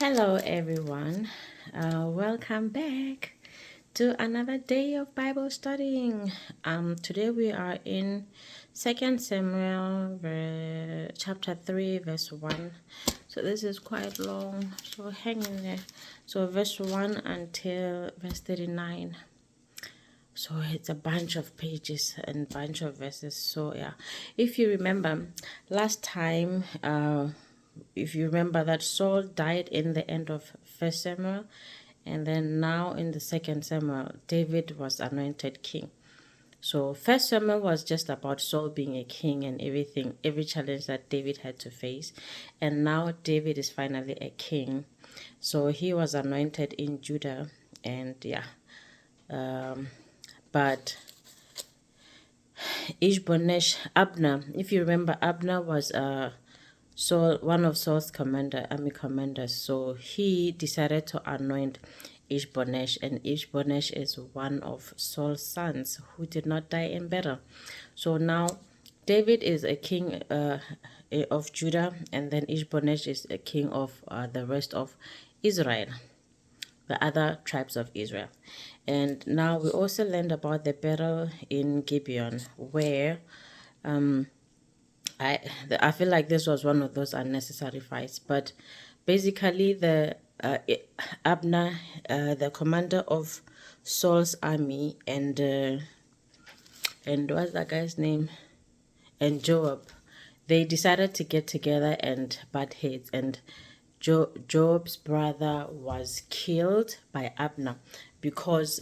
Hello, everyone. Welcome back to another day of Bible studying. Today we are in Second Samuel, chapter 3, verse 1. So this is quite long, so hang in there. So verse 1 until verse 39. So it's a bunch of pages and bunch of verses. So yeah, if you remember last time, if you remember that Saul died in the end of First Samuel, and then now in the Second Samuel, David was anointed king. So First Samuel was just about Saul being a king and everything, every challenge that David had to face, and now David is finally a king. So he was anointed in Judah, and yeah. But Ishbonesh, Abner, if you remember, Abner was one of Saul's army commanders. So he decided to anoint Ishbonesh, and Ishbonesh is one of Saul's sons who did not die in battle. So now David is a king of Judah, and then Ishbonesh is a king of the rest of Israel, the other tribes of Israel. And now we also learned about the battle in Gibeon, where I feel like this was one of those unnecessary fights. But basically, Abner, the commander of Saul's army, and what's that guy's name? And Joab, they decided to get together and butt heads, and Joab's brother was killed by Abner because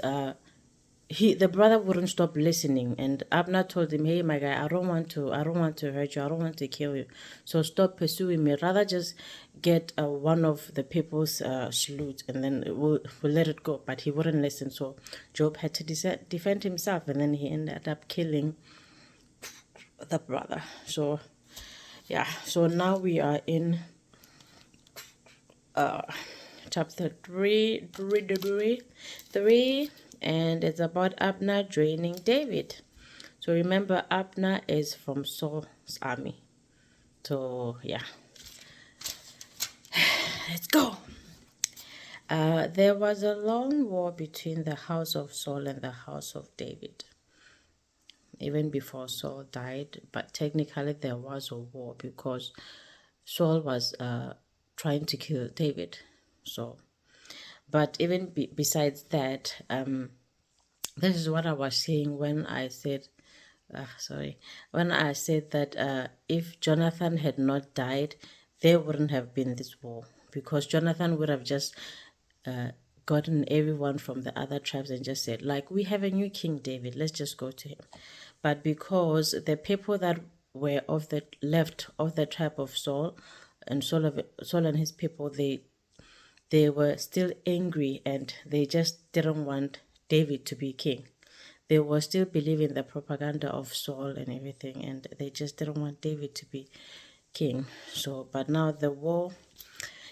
the brother wouldn't stop listening, and Abner told him, "Hey, my guy, I don't want to hurt you. I don't want to kill you. So stop pursuing me. Rather just get one of the people's salute, and then we'll let it go." But he wouldn't listen, so Job had to defend himself, and then he ended up killing the brother. So yeah, so now we are in chapter 3, and it's about Abner joining David. So remember, Abner is from Saul's army. So yeah, let's go. There was a long war between the house of Saul and the house of David, even before Saul died. But technically there was a war because Saul was trying to kill David. So, but even besides that, this is what I was saying when I said, when I said that if Jonathan had not died, there wouldn't have been this war, because Jonathan would have just gotten everyone from the other tribes and just said, like, we have a new king, David, let's just go to him. But because the people that were left of the tribe of Saul, and Saul and his people, they were still angry, and they just didn't want David to be king. They were still believing the propaganda of Saul and everything, and they just didn't want David to be king. So, but now the war,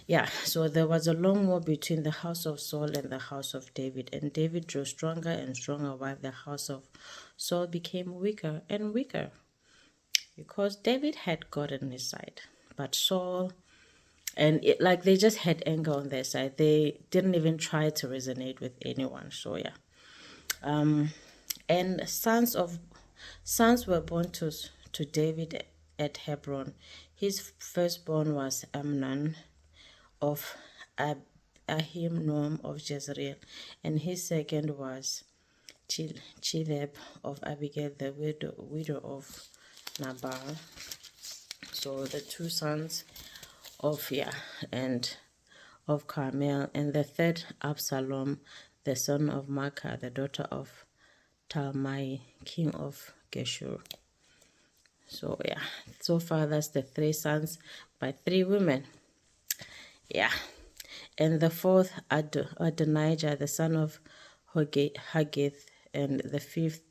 yeah, so there was a long war between the house of Saul and the house of David, and David grew stronger and stronger while the house of Saul became weaker and weaker, because David had God on his side, but Saul, and like they just had anger on their side. They didn't even try to resonate with anyone. So yeah, and sons were born to David at Hebron. His firstborn was Amnon of Ahinoam of Jezreel, and his second was Chileb of Abigail, the widow of Nabal. So the two sons of and of Carmel, and the third Absalom, the son of Maacah, the daughter of Talmai, king of Geshur. So yeah, so far that's the three sons by three women. Yeah, and the fourth Adonijah, the son of Haggith, and the fifth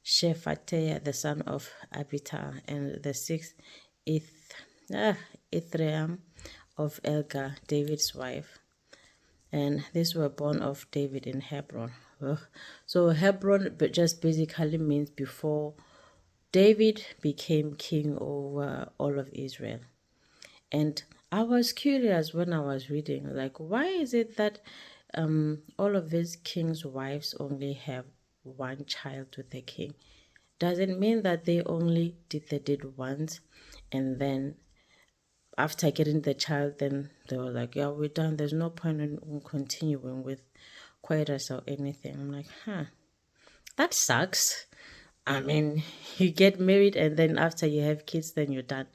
Shephatiah, the son of Abital, and the sixth Ithream of Elga, David's wife. And these were born of David in Hebron. Ugh. So Hebron just basically means before David became king over all of Israel. And I was curious when I was reading, like, why is it that all of these kings' wives only have one child with the king? Does it mean that they did once, and then after getting the child, then they were like, yeah, we're done. There's no point in continuing with coitus or anything. I'm like, huh, that sucks. I mean, you get married and then after you have kids, then you're done.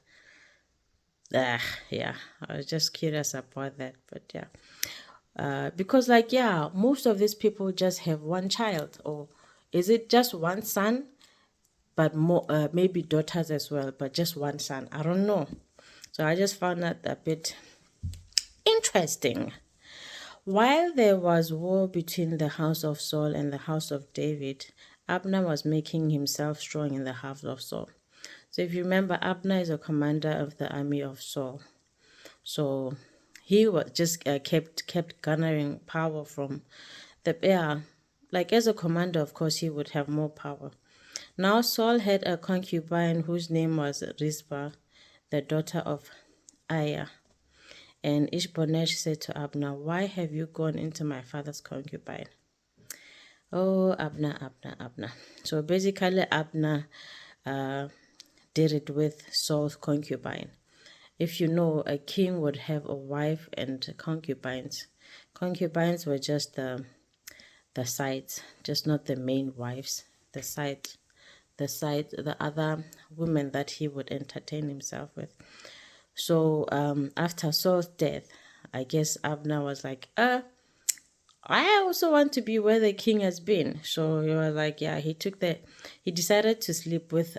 Yeah, I was just curious about that, but yeah. Because like, yeah, most of these people just have one child, or is it just one son, but more, maybe daughters as well, but just one son. I don't know. So I just found that a bit interesting. While there was war between the house of Saul and the house of David, Abner was making himself strong in the house of Saul. So if you remember, Abner is a commander of the army of Saul. So he was just kept garnering power from the bear. Like as a commander, of course, he would have more power. Now Saul had a concubine whose name was Rizpah, the daughter of Aiah. And Ishbosheth said to Abner, "Why have you gone into my father's concubine?" Oh, Abner, Abner, Abner. So basically, Abner did it with Saul's concubine. If you know, a king would have a wife and concubines. Concubines were just the sides, just not the main wives. The other women that he would entertain himself with. So after Saul's death, I guess Abner was like, I also want to be where the king has been. So he was like, yeah, he decided to sleep with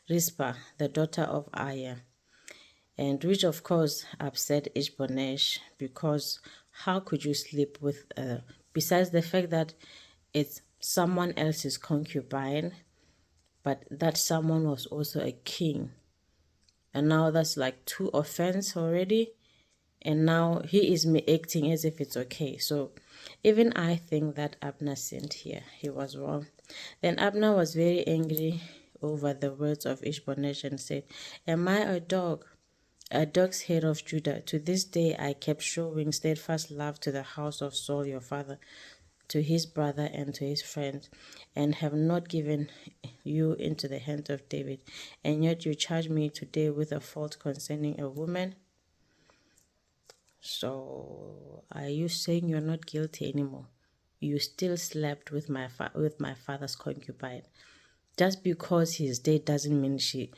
Rizpah, the daughter of Aiah, and which of course upset Ishbosheth, because how could you sleep with, besides the fact that it's someone else's concubine, but that someone was also a king, and now that's like two offense already, and now he is acting as if it's okay. So even I think that Abner sinned here. He was wrong. Then Abner was very angry over the words of Ishbosheth and said, "Am I a dog's head of Judah? To this day I kept showing steadfast love to the house of Saul your father, to his brother and to his friends, and have not given you into the hand of David. And yet you charge me today with a fault concerning a woman." So are you saying you're not guilty anymore? You still slept with my father's concubine. Just because he's dead doesn't mean she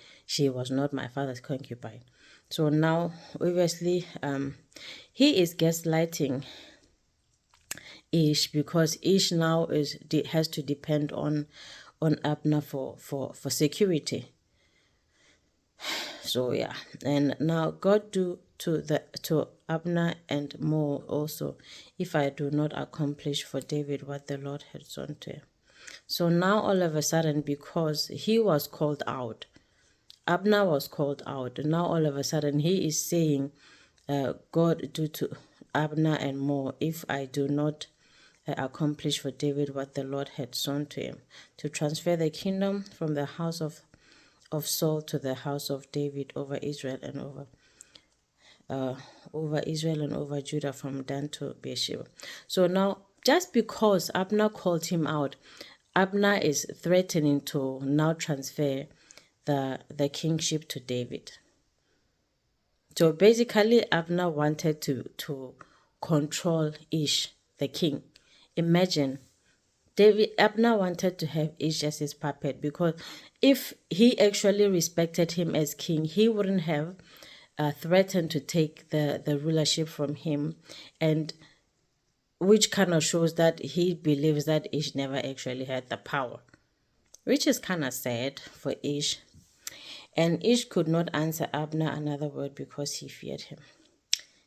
was not my father's concubine. So now obviously he is gaslighting Ish, because Ish now has to depend on Abner for security. So yeah, and now God do to Abner and more also, if I do not accomplish for David what the Lord had done to him. So now all of a sudden, because he was called out, Abner was called out, now all of a sudden he is saying, God do to Abner and more, if I do not accomplish for David what the Lord had shown to him, to transfer the kingdom from the house of Saul to the house of David over Israel and over Judah, from Dan to Beersheba. So now, just because Abner called him out, Abner is threatening to now transfer the kingship to David. So basically, Abner wanted to control Ish, the king. Imagine, Abner wanted to have Ish as his puppet, because if he actually respected him as king, he wouldn't have threatened to take the rulership from him, and which kind of shows that he believes that Ish never actually had the power, which is kind of sad for Ish. And Ish could not answer Abner another word because he feared him.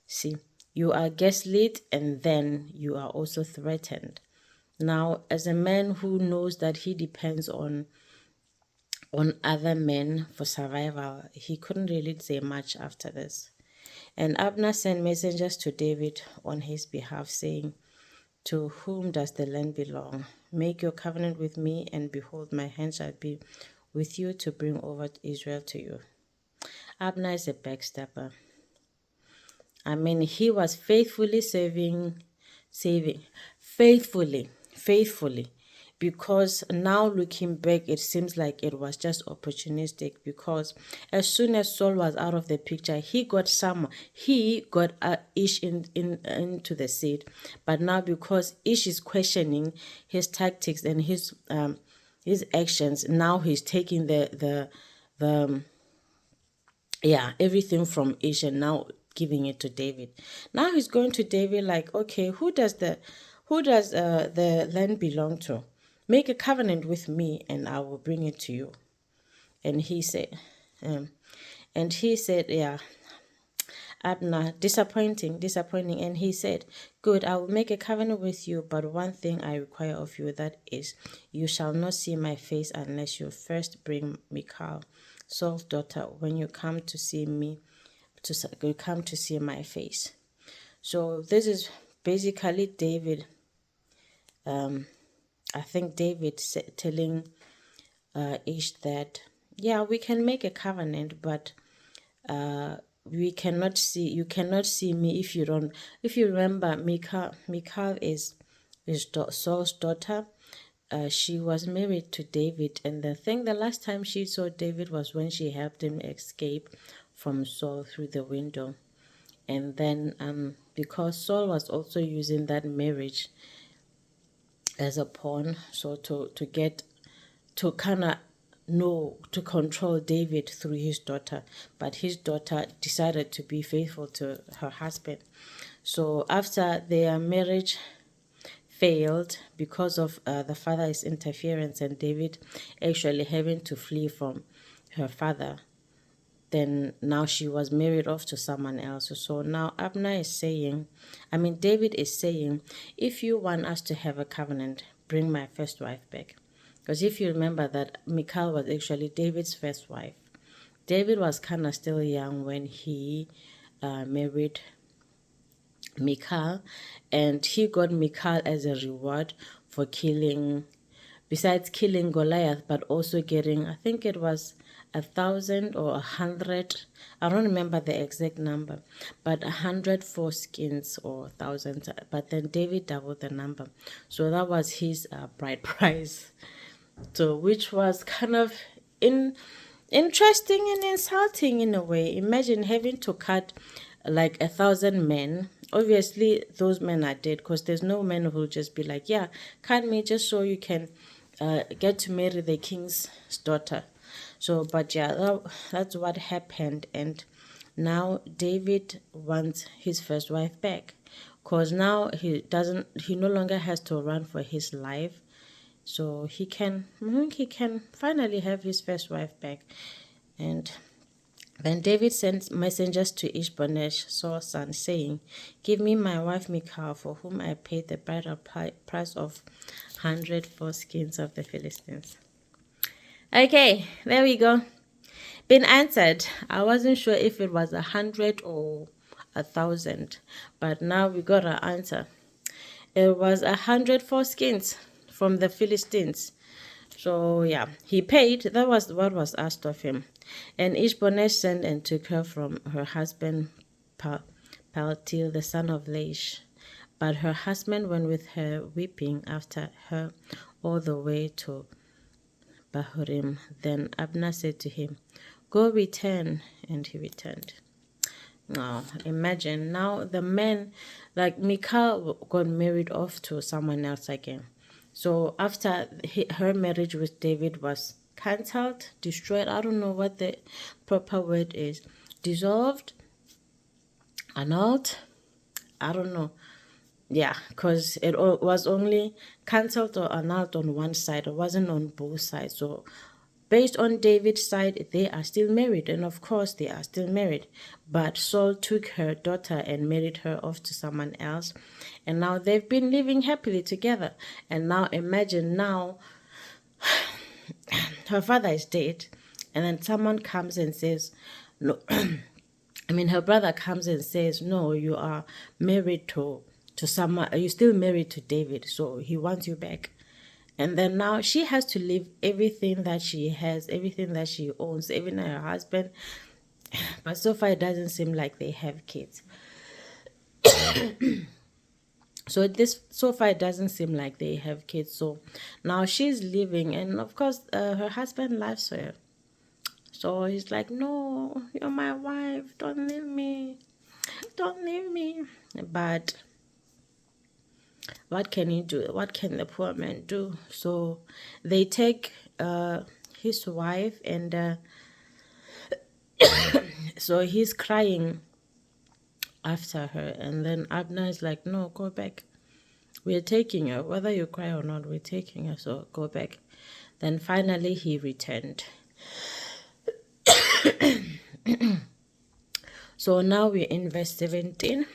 See, you are gaslit and then you are also threatened. Now, as a man who knows that he depends on other men for survival, he couldn't really say much after this. And Abner sent messengers to David on his behalf, saying, "To whom does the land belong? Make your covenant with me, and behold, my hand shall be with you to bring over Israel to you. Abner is a backstabber. I mean, he was faithfully, because now looking back, it seems like it was just opportunistic, because as soon as Saul was out of the picture, he got Ish into the seat. But now, because Ish is questioning his tactics and his actions, now he's taking the everything from Ish and now giving it to David. Now he's going to David like, okay, who does the land belong to? Make a covenant with me and I will bring it to you. And he said, yeah, Abner, disappointing. And he said, good, I will make a covenant with you, but one thing I require of you, that is, you shall not see my face unless you first bring Michal, Saul's daughter, when you come to see me, you come to see my face. So this is basically David, I think David telling Ish that, yeah, we can make a covenant, but you cannot see me if you don't. If you remember, Michal is Saul's daughter. She was married to David, and the last time she saw David was when she helped him escape from Saul through the window. And then because Saul was also using that marriage as a pawn, so to kind of know, to control David through his daughter, but his daughter decided to be faithful to her husband. So after their marriage failed because of the father's interference and David actually having to flee from her father, then now she was married off to someone else. So now David is saying, if you want us to have a covenant, bring my first wife back. Because if you remember that Michal was actually David's first wife. David was kind of still young when he married Michal, and he got Michal as a reward for besides killing Goliath, but also getting, I think it was 1,000 or 100, I don't remember the exact number, but 100 foreskins or 1,000. But then David doubled the number, so that was his bride price. So, which was kind of interesting and insulting in a way. Imagine having to cut like 1,000 men. Obviously, those men are dead, because there's no man who will just be like, yeah, cut me just so you can get to marry the king's daughter. So, but yeah, that's what happened. And now David wants his first wife back, because now he no longer has to run for his life. So he can finally have his first wife back. And then David sent messengers to Ishbosheth, Saul's son, saying, give me my wife Michal, for whom I paid the bridal price of 100 foreskins of the Philistines. Okay, there we go. Been answered. I wasn't sure if it was 100 or 1,000, but now we got our answer. It was 100 foreskins from the Philistines. So yeah, he paid. That was what was asked of him. And Ishbosheth sent and took her from her husband Paltiel, the son of Laish. But her husband went with her, weeping after her all the way to Bahurim. Then Abner said to him, go return. And he returned. Now, imagine, now the man, like Michal got married off to someone else again. So after her marriage with David was cancelled, destroyed, I don't know what the proper word is, dissolved, annulled, I don't know. Yeah, because it was only cancelled or annulled on one side. It wasn't on both sides. So based on David's side, they are still married. And of course, they are still married. But Saul took her daughter and married her off to someone else. And now they've been living happily together. And now imagine now her father is dead. And then someone comes and says, no, her brother comes and says, no, you are married to someone, you're still married to David, so he wants you back. And then now she has to leave everything that she has, everything that she owns, even her husband. But so far, it doesn't seem like they have kids. So this so far it doesn't seem like they have kids. So now she's leaving, and of course, her husband loves her. So he's like, "No, you're my wife. Don't leave me. Don't leave me." But what can he do? What can the poor man do? So they take his wife, and so he's crying after her, and then Abner is like, "No, go back. We're taking her. Whether you cry or not, we're taking her. So go back." Then finally he returned. So now we're in verse 17.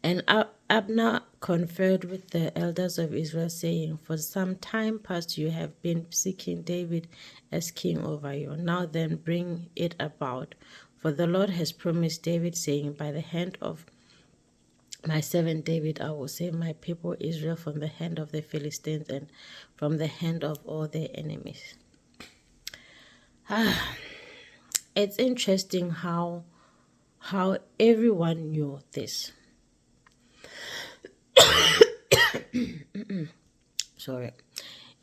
And Abner conferred with the elders of Israel, saying, "For some time past you have been seeking David as king over you. Now then bring it about. For the Lord has promised David, saying, By the hand of my servant David, I will save my people Israel from the hand of the Philistines and from the hand of all their enemies." It's interesting how everyone knew this. Sorry.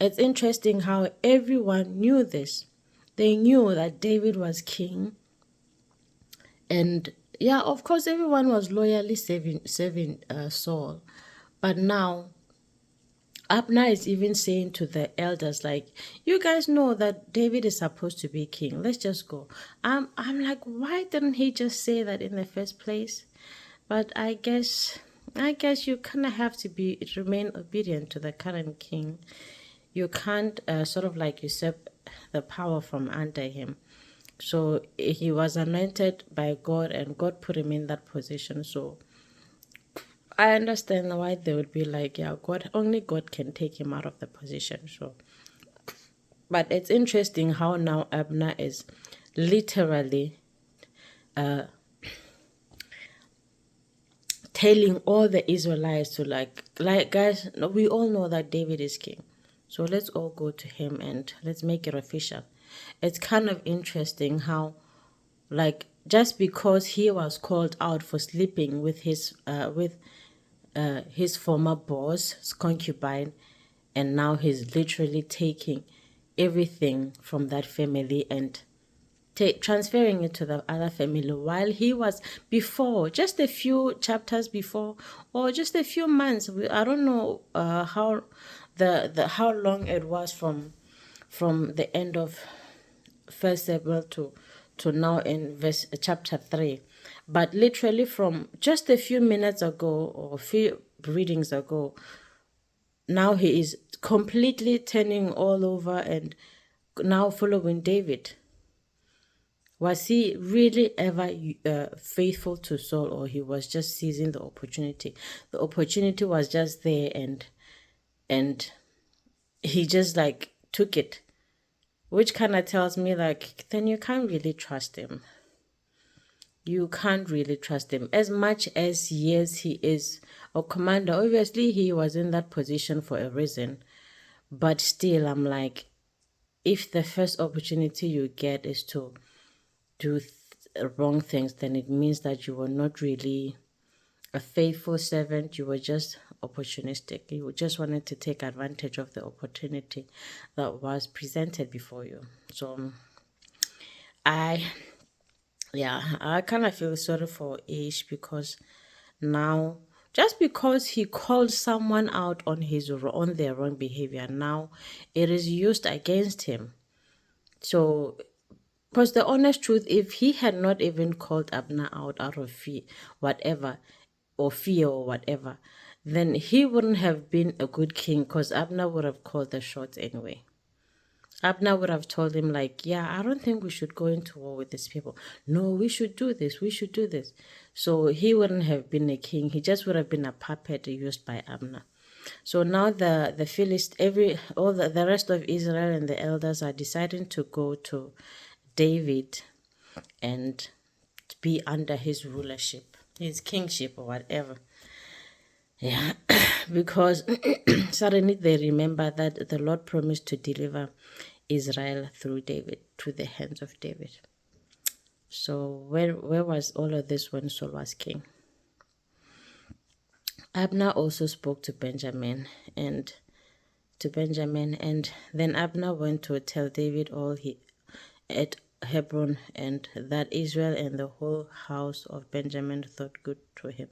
It's interesting how everyone knew this. They knew that David was king. And yeah, of course, everyone was loyally serving Saul. But now, Abner is even saying to the elders, like, "You guys know that David is supposed to be king. Let's just go." I'm like, why didn't he just say that in the first place? But I guess you kind of have to remain obedient to the current king. You can't sort of like usurp the power from under him. So he was anointed by God, and God put him in that position. So I understand why they would be like, yeah, only God can take him out of the position. So, but it's interesting how now Abner is literally telling all the Israelites to like guys, we all know that David is king. So let's all go to him and let's make it official. It's kind of interesting how, like, just because he was called out for sleeping with his former boss, his concubine, and now he's literally taking everything from that family and transferring it to the other family, while he was before, just a few chapters before, or just a few months, I don't know how how long it was from the end of First Samuel to now in verse chapter 3, but literally from just a few minutes ago or a few readings ago, now he is completely turning all over and now following David. Was he really ever faithful to Saul, or he was just seizing the opportunity? The opportunity was just there, and he just like took it, which kind of tells me like then you can't really trust him. You can't really trust him as much as, yes, he is a commander. Obviously, he was in that position for a reason, but still, I'm like, if the first opportunity you get is to do wrong things, then it means that you were not really a faithful servant. You were just opportunistic. You just wanted to take advantage of the opportunity that was presented before you. So I kind of feel sorry for Ish, because now, just because he called someone out on their wrong behavior, now it is used against him. So, because the honest truth, if he had not even called Abner out of fear, whatever, or fear or whatever, then he wouldn't have been a good king, because Abner would have called the shots anyway. Abner would have told him, like, yeah, I don't think we should go into war with these people. No, we should do this. We should do this. So he wouldn't have been a king. He just would have been a puppet used by Abner. So now the the rest of Israel and the elders are deciding to go to David and be under his rulership, his kingship or whatever. Yeah, because suddenly they remember that the Lord promised to deliver Israel through David, to the hands of David. So where was all of this when Saul was king? Abner also spoke to Benjamin and then Abner went to tell David all he at Hebron, and that Israel and the whole house of Benjamin thought good to him.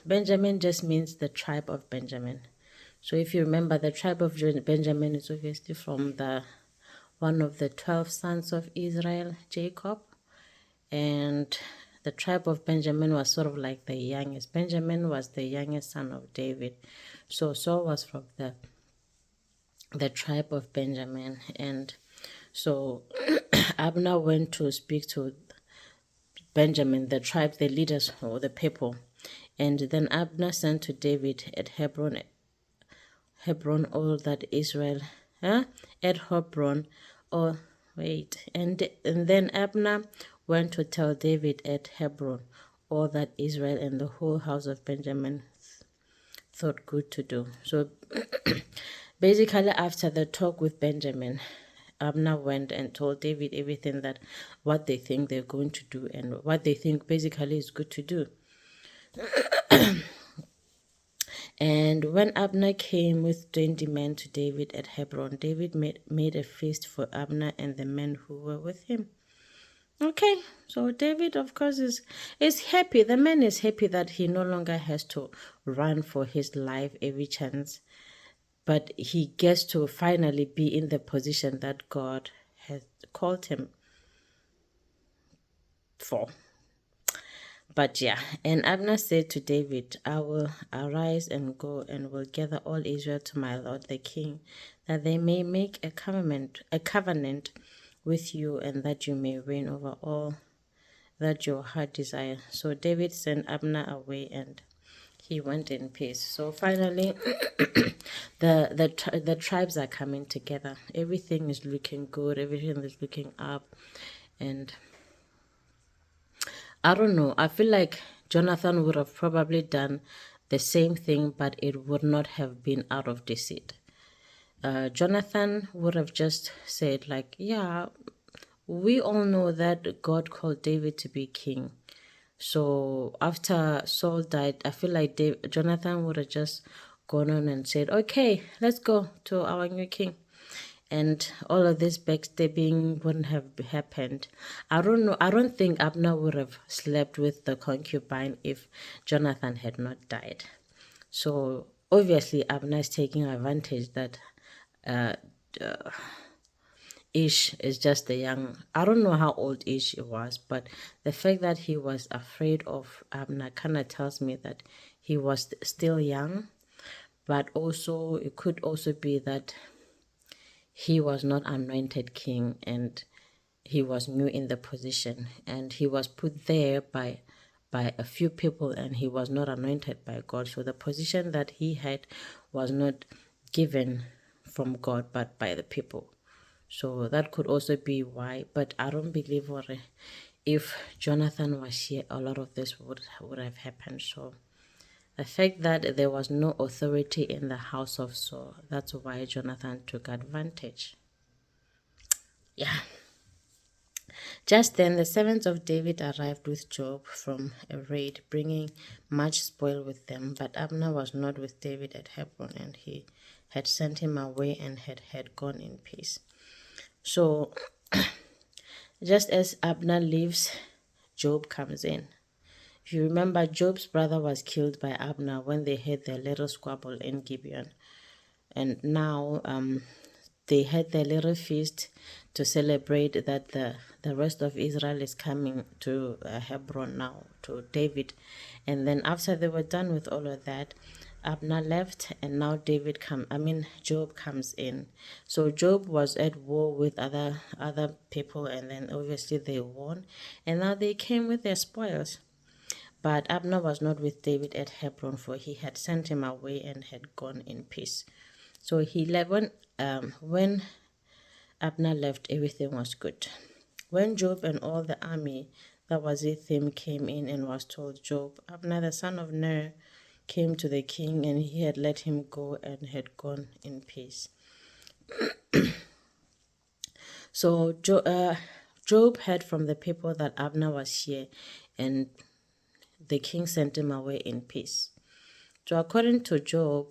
Benjamin just means the tribe of Benjamin. So if you remember, the tribe of Benjamin is obviously from the one of the 12 sons of Israel, Jacob, and the tribe of Benjamin was sort of like the youngest. Benjamin was the youngest son of David. So Saul was from the tribe of Benjamin. And so Abner went to speak to Benjamin, the tribe, the leaders or the people. And then Abner sent to David at Hebron all that Israel, at Hebron, or wait, and then Abner went to tell David at Hebron all that Israel and the whole house of Benjamin thought good to do. So basically, after the talk with Benjamin, Abner went and told David everything that what they think they're going to do and what they think basically is good to do. And when Abner came with 20 men to David at Hebron, David made a feast for Abner and the men who were with him. Okay, so David, of course, is happy. The man is happy that he no longer has to run for his life every chance, but he gets to finally be in the position that God has called him for. But yeah, and Abner said to David, I will arise and go and will gather all Israel to my lord the king, that they may make a covenant with you, and that you may reign over all that your heart desires. So David sent Abner away, and he went in peace. So finally, the tribes are coming together. Everything is looking good. Everything is looking up, and I don't know. I feel like Jonathan would have probably done the same thing, but it would not have been out of deceit. Jonathan would have just said, like, yeah, we all know that God called David to be king. So after Saul died, I feel like Jonathan would have just gone on and said, okay, let's go to our new king. And all of this backstabbing wouldn't have happened. I don't know. I don't think Abner would have slept with the concubine if Jonathan had not died. So obviously Abner is taking advantage that Ish is just a young, I don't know how old Ish was, but the fact that he was afraid of Abner kind of tells me that he was still young, but also it could also be that he was not anointed king and he was new in the position and he was put there by a few people and he was not anointed by God. So the position that he had was not given from God but by the people. So that could also be why, but I don't believe if Jonathan was here, a lot of this would have happened. So the fact that there was no authority in the house of Saul, that's why Jonathan took advantage. Yeah. Just then the servants of David arrived with Joab from a raid, bringing much spoil with them. But Abner was not with David at Hebron, and he had sent him away and had gone in peace. So just as Abner leaves, Joab comes in. If you remember, Job's brother was killed by Abner when they had their little squabble in Gibeon. And now they had their little feast to celebrate that the rest of Israel is coming to Hebron now, to David. And then after they were done with all of that, Abner left, and now Job comes in. So Job was at war with other people, and then obviously they won, and now they came with their spoils. But Abner was not with David at Hebron, for he had sent him away and had gone in peace. So he left when Abner left, everything was good. When Joab and all the army that was it, him came in and was told, Joab, Abner the son of Ner, came to the king, and he had let him go and had gone in peace. So Joab heard from the people that Abner was here, and the king sent him away in peace. So according to Joab,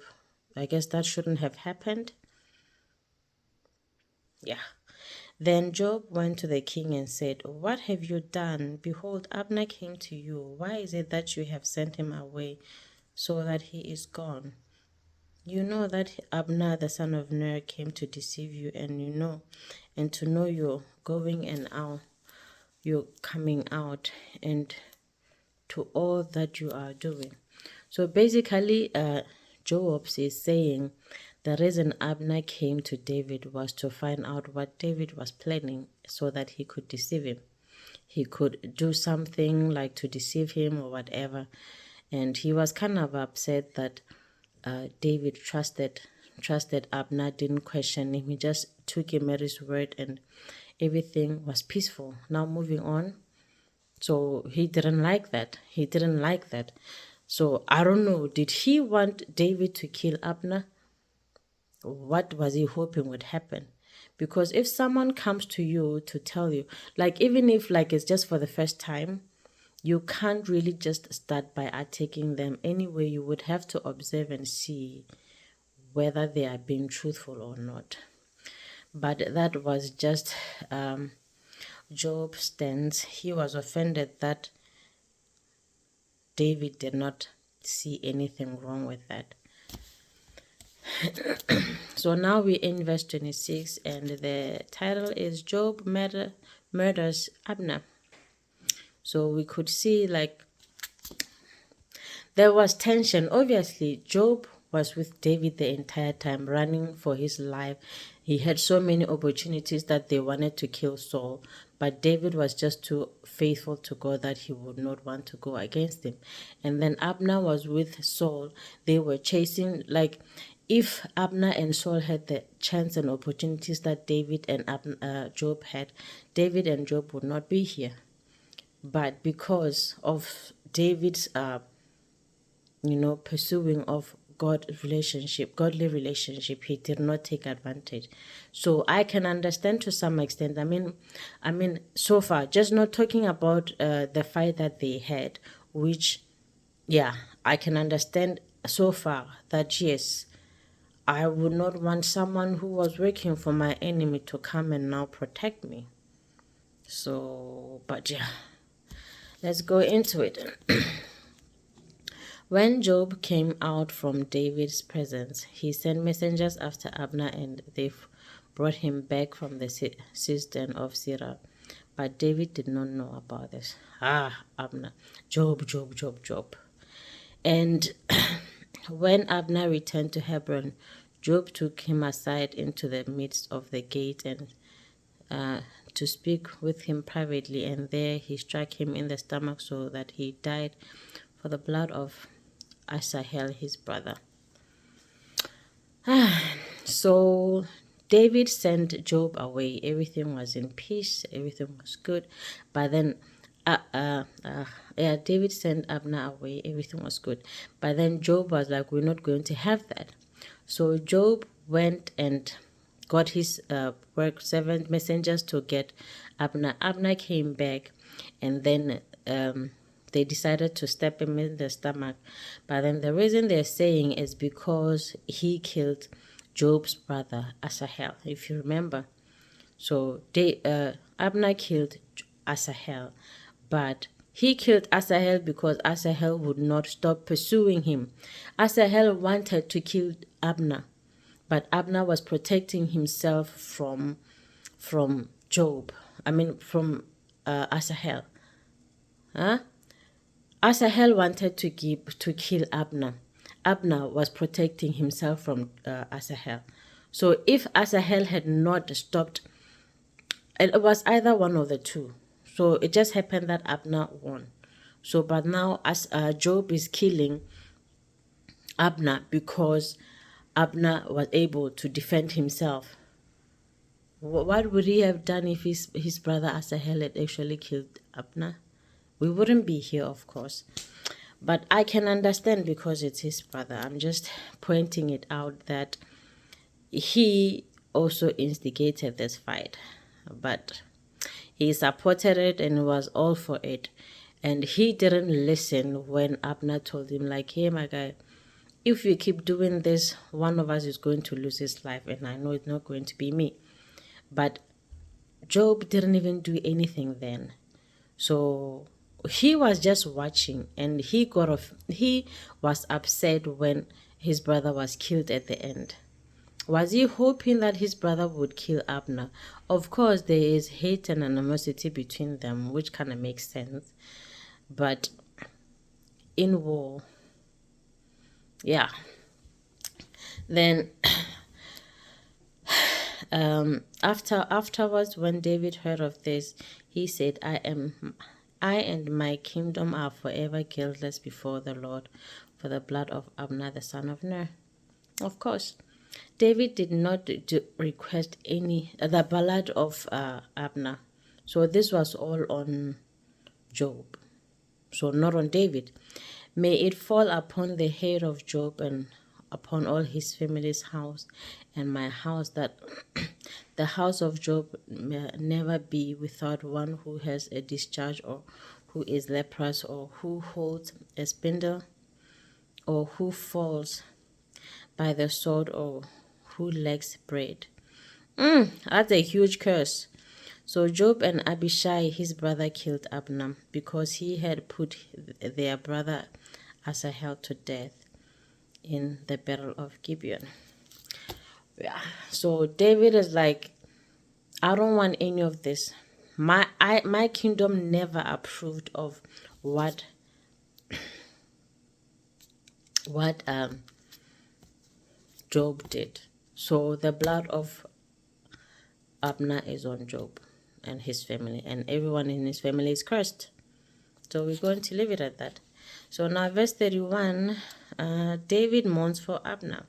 I guess that shouldn't have happened. Yeah. Then Joab went to the king and said, What have you done? Behold, Abner came to you. Why is it that you have sent him away so that he is gone? You know that Abner the son of Ner came to deceive you, and to know your going and out, your coming out, and to all that you are doing. So basically, Joab is saying the reason Abner came to David was to find out what David was planning so that he could deceive him. He could do something like to deceive him or whatever. And he was kind of upset that David trusted Abner, didn't question him. He just took him at his word and everything was peaceful. Now moving on. So he didn't like that. So I don't know, did he want David to kill Abner? What was he hoping would happen? Because if someone comes to you to tell you, like even if like it's just for the first time, you can't really just start by attacking them. Anyway, you would have to observe and see whether they are being truthful or not. But that was just Job's stance. He was offended that David did not see anything wrong with that. So now we're in verse 26, and the title is Joab murders Abner. So we could see like there was tension. Obviously, Joab was with David the entire time, running for his life. He had so many opportunities that they wanted to kill Saul, but David was just too faithful to God that he would not want to go against him. And then Abner was with Saul. They were chasing, like, if Abner and Saul had the chance and opportunities that David and Joab had, David and Joab would not be here. But because of David's pursuing of godly relationship, he did not take advantage. So I can understand to some extent. I mean, so far, just not talking about the fight that they had, which, yeah, I can understand so far that yes, I would not want someone who was working for my enemy to come and now protect me. So, but yeah, let's go into it. When Joab came out from David's presence, he sent messengers after Abner, and they brought him back from the cistern of Sirah. But David did not know about this. Abner, Joab. And when Abner returned to Hebron, Joab took him aside into the midst of the gate and to speak with him privately, and there he struck him in the stomach so that he died for the blood of Asahel, his brother. So David sent Joab away. Everything was in peace. Everything was good. But then, David sent Abner away. Everything was good. But then Joab was like, we're not going to have that. So Joab went and got his work servant messengers to get Abner. Abner came back, and then they decided to stab him in the stomach. But then the reason they're saying is because he killed Joab's brother, Asahel, if you remember. So Abner killed Asahel, but he killed Asahel because Asahel would not stop pursuing him. Asahel wanted to kill Abner, but Abner was protecting himself from Joab. From Asahel. Asahel wanted to kill Abner. Abner was protecting himself from Asahel. So if Asahel had not stopped, it was either one of the two. So it just happened that Abner won. So, but now as Joab is killing Abner because Abner was able to defend himself. What would he have done if his brother Asahel had actually killed Abner? we wouldn't be here, of course. But I can understand because it's his brother. I'm just pointing it out that he also instigated this fight. But he supported it and was all for it. And he didn't listen when Abner told him, like, hey, my guy, if you keep doing this, one of us is going to lose his life. And I know it's not going to be me. But Job didn't even do anything then. So he was just watching, and he was upset when his brother was killed at the end. Was he hoping that his brother would kill Abner? Of course, there is hate and animosity between them, which kind of makes sense. But in war, yeah. Then afterwards, when David heard of this, he said, I and my kingdom are forever guiltless before the Lord for the blood of Abner the son of Ner. Of course, David did not request the blood of Abner. So this was all on Job. So not on David. May it fall upon the head of Job and upon all his family's house and my house, that the house of Job may never be without one who has a discharge, or who is leprous, or who holds a spindle, or who falls by the sword, or who lacks bread. That's a huge curse. So Job and Abishai, his brother, killed Abner because he had put their brother Asahel to death in the battle of Gibeon. Yeah. So David is like, I don't want any of this. My kingdom never approved of what Job did. So the blood of Abner is on Job and his family, and everyone in his family is cursed. So we're going to leave it at that. So now verse 31, David mourns for Abner.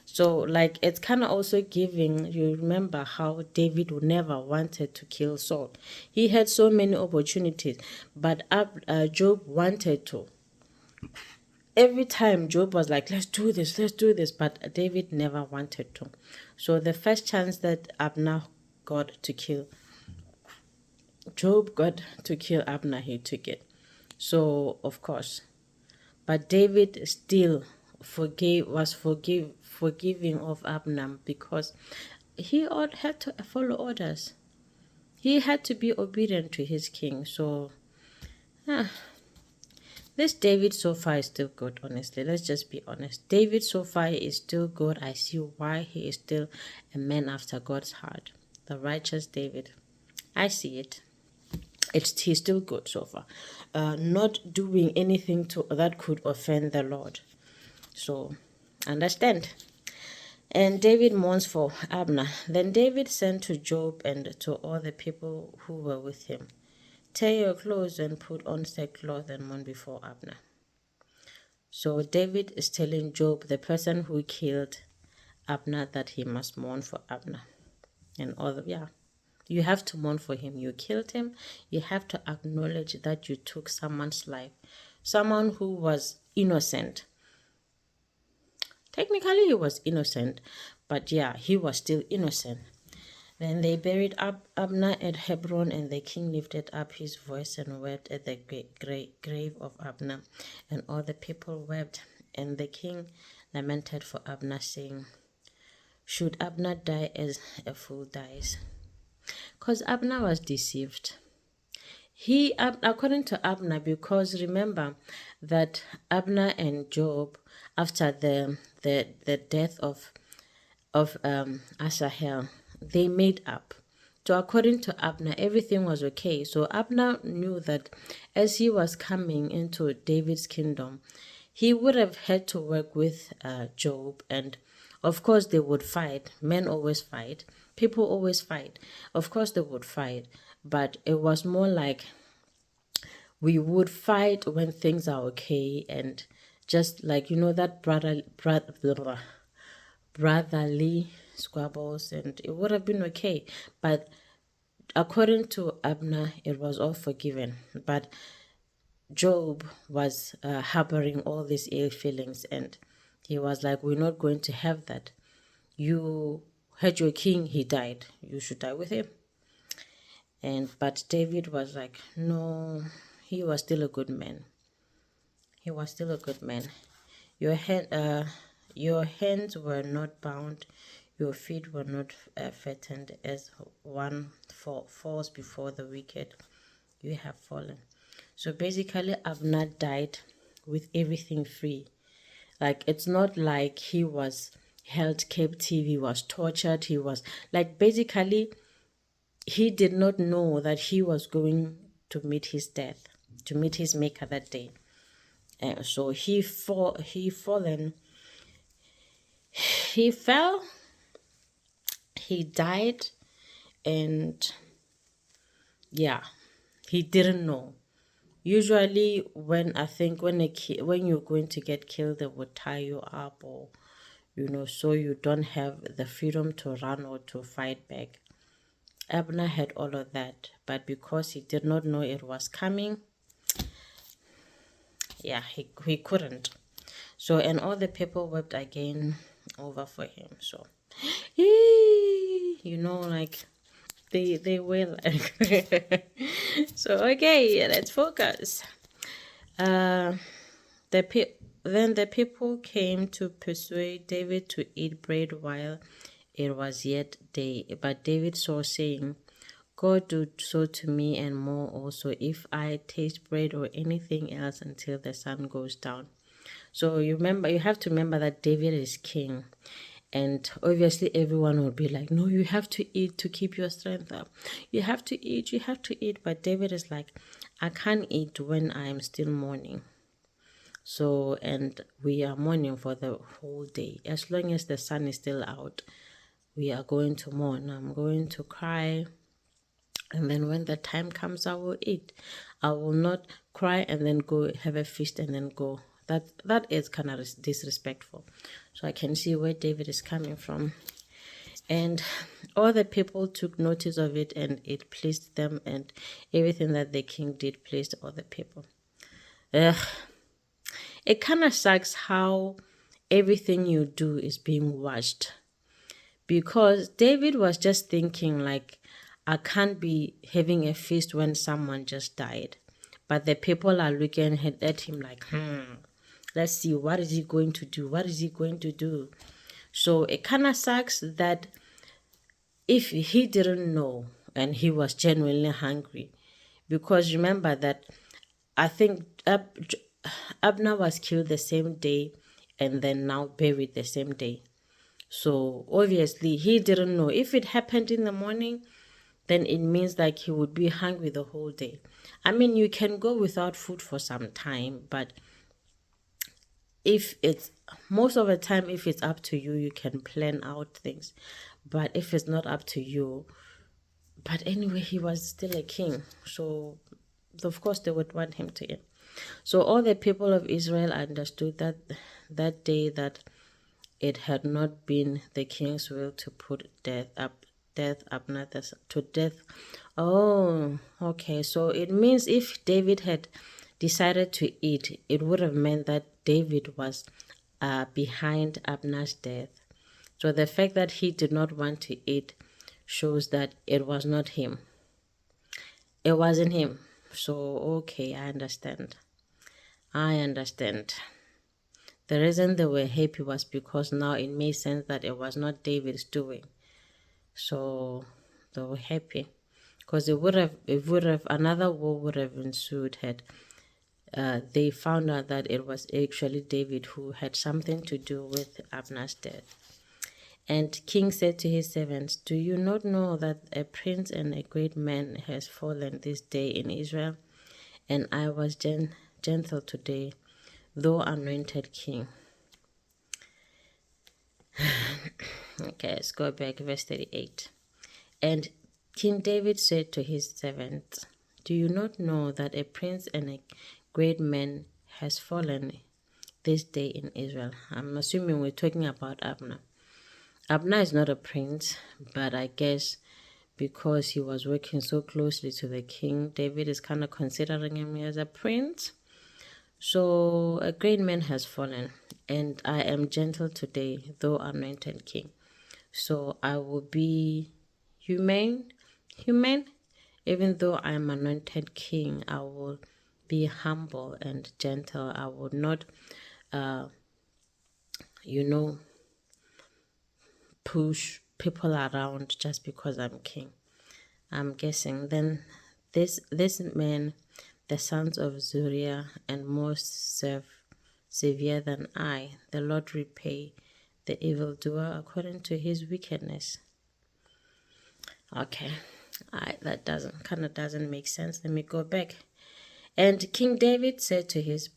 So like it's kind of also giving, you remember how David never wanted to kill Saul. He had so many opportunities, but Job wanted to. Every time Job was like, let's do this, but David never wanted to. So the first chance that Abner got to kill, Job got to kill Abner, he took it. So, of course. But David still forgiving of Abner because he had to follow orders. He had to be obedient to his king. So, this David so far is still good, honestly. Let's just be honest. David so far is still good. I see why he is still a man after God's heart. The righteous David. I see it. He's still good so far. Not doing anything that could offend the Lord. So, understand. And David mourns for Abner. Then David sent to Job and to all the people who were with him, tear your clothes and put on sackcloth and mourn before Abner. So David is telling Job, the person who killed Abner, that he must mourn for Abner. And you have to mourn for him. You killed him. You have to acknowledge that you took someone's life, someone who was innocent. Technically, he was innocent, but he was still innocent. Then they buried Abner at Hebron, and the king lifted up his voice and wept at the grave of Abner, and all the people wept. And the king lamented for Abner, saying, should Abner die as a fool dies? Because Abner was deceived. According to Abner, because remember that Abner and Job, after the death of Asahel, they made up. So according to Abner, everything was okay. So Abner knew that as he was coming into David's kingdom, he would have had to work with Job, and of course they would fight. Men always fight. People always fight. Of course they would fight, but it was more like we would fight when things are okay, and just like, that brotherly squabbles, and it would have been okay. But according to Abner, it was all forgiven. But Job was harboring all these ill feelings, and he was like, we're not going to have that. You had your king, he died. You should die with him. But David was like, no, he was still a good man. He was still a good man. Your hands were not bound, your feet were not fattened, as one falls before the wicked. You have fallen. So basically, Abner died with everything free. Like, it's not like he was held captive, he was tortured, he was like, basically, he did not know that he was going to meet his death, to meet his maker that day. So he fell, he died, and yeah, he didn't know. Usually, when when you're going to get killed, they would tie you up, or so you don't have the freedom to run or to fight back. Abner had all of that, but because he did not know it was coming, yeah, he couldn't. So, and all the people wept again over for him. So, like they will like. So okay, let's focus. Uh, then the people came to persuade David to eat bread while it was yet day. But David saw, saying, God do so to me and more also, if I taste bread or anything else until the sun goes down. So you have to remember that David is king. And obviously everyone will be like, no, you have to eat to keep your strength up. You have to eat. But David is like, I can't eat when I am still mourning. So, and we are mourning for the whole day. As long as the sun is still out, we are going to mourn. I'm going to cry. And then when the time comes, I will eat. I will not cry and then go have a feast and then go. That is kind of disrespectful. So I can see where David is coming from. And all the people took notice of it, and it pleased them, and everything that the king did pleased all the people. It kind of sucks how everything you do is being watched. Because David was just thinking like, I can't be having a feast when someone just died. But the people are looking at him like, let's see, what is he going to do? What is he going to do? So it kind of sucks that if he didn't know and he was genuinely hungry, because remember that I think Abner was killed the same day and then now buried the same day. So obviously he didn't know. If it happened in the morning, then it means like he would be hungry the whole day. I mean, you can go without food for some time, but if it's most of the time, if it's up to you, you can plan out things. But if it's not up to you, but anyway, he was still a king, so of course they would want him to eat. So all the people of Israel understood that day that it had not been the king's will to put death Abner to death. Oh, okay. So it means if David had decided to eat, it would have meant that David was behind Abner's death. So the fact that he did not want to eat shows that it was not him. It wasn't him. So, okay, I understand. The reason they were happy was because now it made sense that it was not David's doing. So they were happy. Because another war would have ensued had they found out that it was actually David who had something to do with Abner's death. And King said to his servants, do you not know that a prince and a great man has fallen this day in Israel? And I was gentle today, though anointed king. Okay, let's go back, verse 38. And King David said to his servants, do you not know that a prince and a great man has fallen this day in Israel? I'm assuming we're talking about Abner. Abner is not a prince, but I guess because he was working so closely to the king, David is kind of considering him as a prince. So a great man has fallen, and I am gentle today, though anointed king. So I will be humane, even though I am anointed king. I will be humble and gentle. I will not, you know, push people around just because I'm king. I'm guessing then this man, the sons of Zuriah, and more severe than I, the Lord repay the evildoer according to his wickedness. Okay, that doesn't make sense. Let me go back. And King David said to his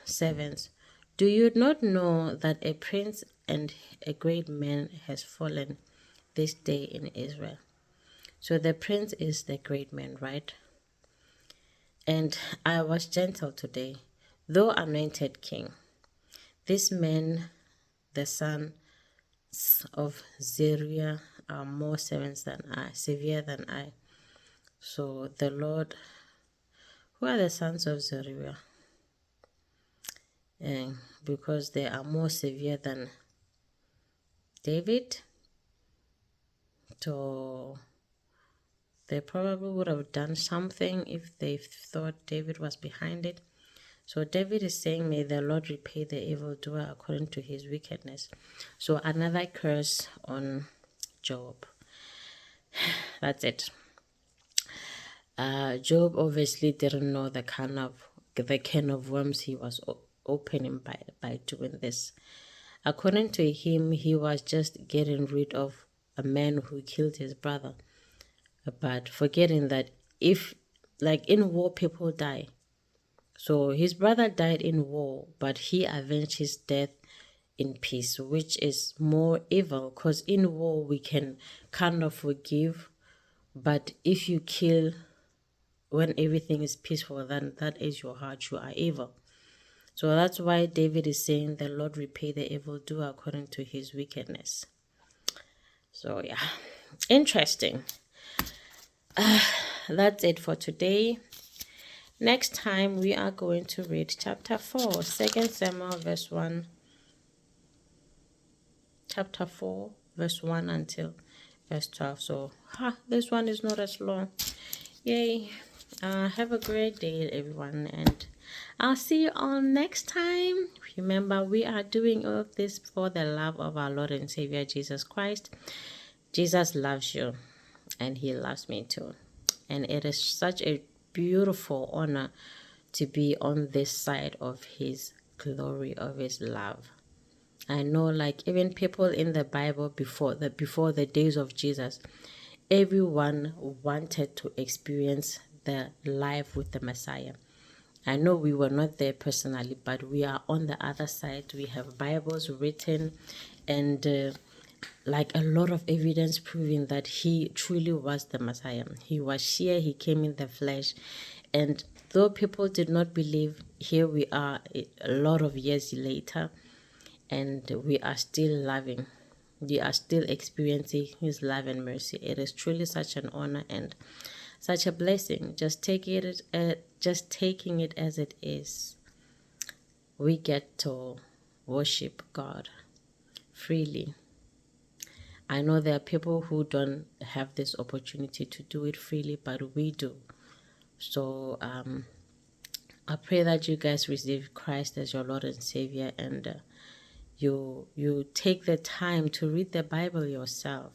servants, "Do you not know that a prince and a great man has fallen this day in Israel?" So the prince is the great man, right? And I was gentle today, though anointed king. This man, the sons of Zeruiah, are more severe than I. So the Lord, who are the sons of Zeruiah? And because they are more severe than David, so they probably would have done something if they thought David was behind it. So David is saying, may the Lord repay the evildoer according to his wickedness. So another curse on Job. That's it. Job obviously didn't know the can of worms he was opening by doing this. According to him, he was just getting rid of a man who killed his brother, but forgetting that if, like in war, people die. So his brother died in war, but he avenged his death in peace, which is more evil, because in war we can kind of forgive, but if you kill when everything is peaceful, then that is your heart, you are evil. So that's why David is saying the Lord repay the evildoer according to his wickedness. So yeah, interesting. That's it for today. Next time we are going to read chapter 4, 2 Samuel verse 1. Chapter 4 verse 1 until verse 12. So this one is not as long. Yay. Have a great day, everyone, and I'll see you all next time. Remember, we are doing all of this for the love of our Lord and Savior Jesus Christ. Jesus loves you, and he loves me too. And it is such a beautiful honor to be on this side of his glory, of his love. I know, like, even people in the Bible before the days of Jesus, everyone wanted to experience the life with the Messiah. I know we were not there personally, but we are on the other side. We have Bibles written and like a lot of evidence proving that he truly was the Messiah. He was here, he came in the flesh. And though people did not believe, here we are a lot of years later, and we are still loving. We are still experiencing his love and mercy. It is truly such an honor and such a blessing. Just taking it as it is. We get to worship God freely. I know there are people who don't have this opportunity to do it freely, but we do. So I pray that you guys receive Christ as your Lord and Savior, and you take the time to read the Bible yourself.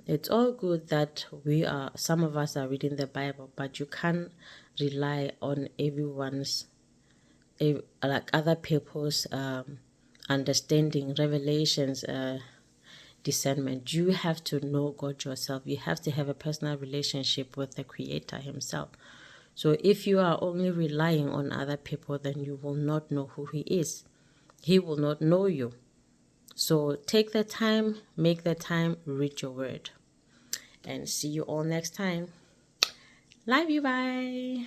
It's all good that some of us are reading the Bible, but you can't rely on everyone's, like other people's understanding, revelations, discernment. You have to know God yourself. You have to have a personal relationship with the Creator himself. So if you are only relying on other people, then you will not know who he is. He will not know you. So take the time, make the time, read your word. And see you all next time. Love you, bye.